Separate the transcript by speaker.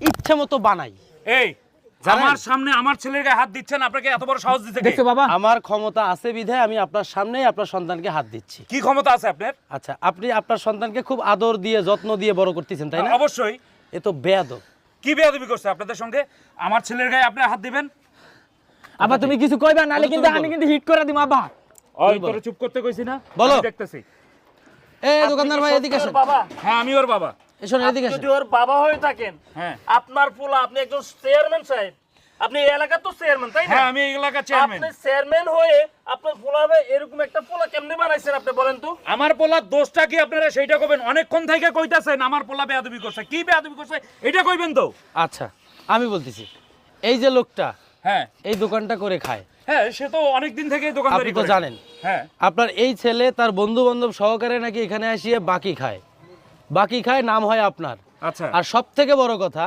Speaker 1: ইচ্ছা মতো বানাই।
Speaker 2: এই আমার সামনে আমার ছেলের গায়ে হাত দিচ্ছেন, আপনাকে এত বড় সাহস দিতে কে?
Speaker 3: দেখছো বাবা,
Speaker 1: আমার ক্ষমতা আছে বিধায় আমি আপনার সামনেই আপনার সন্তানকে হাত দিচ্ছি।
Speaker 2: কি ক্ষমতা আছে আপনার?
Speaker 1: আচ্ছা, আপনি আপনার সন্তানকে খুব আদর দিয়ে যত্ন দিয়ে বড় করতেছেন, তাই না?
Speaker 2: অবশ্যই।
Speaker 1: এ তো বেয়াদব।
Speaker 2: কি বেয়াদবি করছে আপনাদের সঙ্গে? আমার ছেলের গায়ে আপনি হাত দিবেন?
Speaker 3: আব্বা তুমি কিছু কইবা, নালে কিন্তু আমি কিন্তু হিট করে দিম আব্বা।
Speaker 2: ওই তোরে চুপ করতে কইছি না?
Speaker 1: বলো।
Speaker 2: আমি দেখতেছি।
Speaker 1: এই দোকানদার ভাই এদিকে আসেন।
Speaker 4: বাবা,
Speaker 2: হ্যাঁ আমি ওর বাবা।
Speaker 1: এসো এদিকে আসেন।
Speaker 4: যদি ওর বাবা হয়ে থাকেন,
Speaker 2: হ্যাঁ
Speaker 4: আপনার পোলা, আপনি একজন চেয়ারম্যান সাহেব, আপনি এই এলাকার তো চেয়ারম্যান, তাই না?
Speaker 2: হ্যাঁ আমি এই এলাকার চেয়ারম্যান।
Speaker 4: আপনি চেয়ারম্যান হয়ে আপনার পোলা হবে এরকম একটা পোলা কেমনে বানাইছেন আপনি বলেন তো?
Speaker 2: আমার পোলার দোষটা কি আপনারা সেইটা কইবেন? অনেকক্ষণ থেকে কইতাছেন আমার পোলা বেয়াদবি করছে। কি বেয়াদবি করছে এটা কইবেন তো?
Speaker 1: আচ্ছা, আমি বলতেছি, এই যে লোকটা
Speaker 2: হ্যাঁ
Speaker 1: এই দোকানটা করে খায়,
Speaker 2: হ্যাঁ সে তো অনেক দিন থেকেই দোকানদারি
Speaker 1: আপনি তো
Speaker 2: করে।
Speaker 1: জানেন।
Speaker 2: হ্যাঁ
Speaker 1: আপনার এই ছেলে তার বন্ধু বান্ধব সহকারে নাকি এখানে আসিয়ে বাকি খায়, নাম হয় আপনার।
Speaker 2: আচ্ছা
Speaker 1: আর সব থেকে বড় কথা,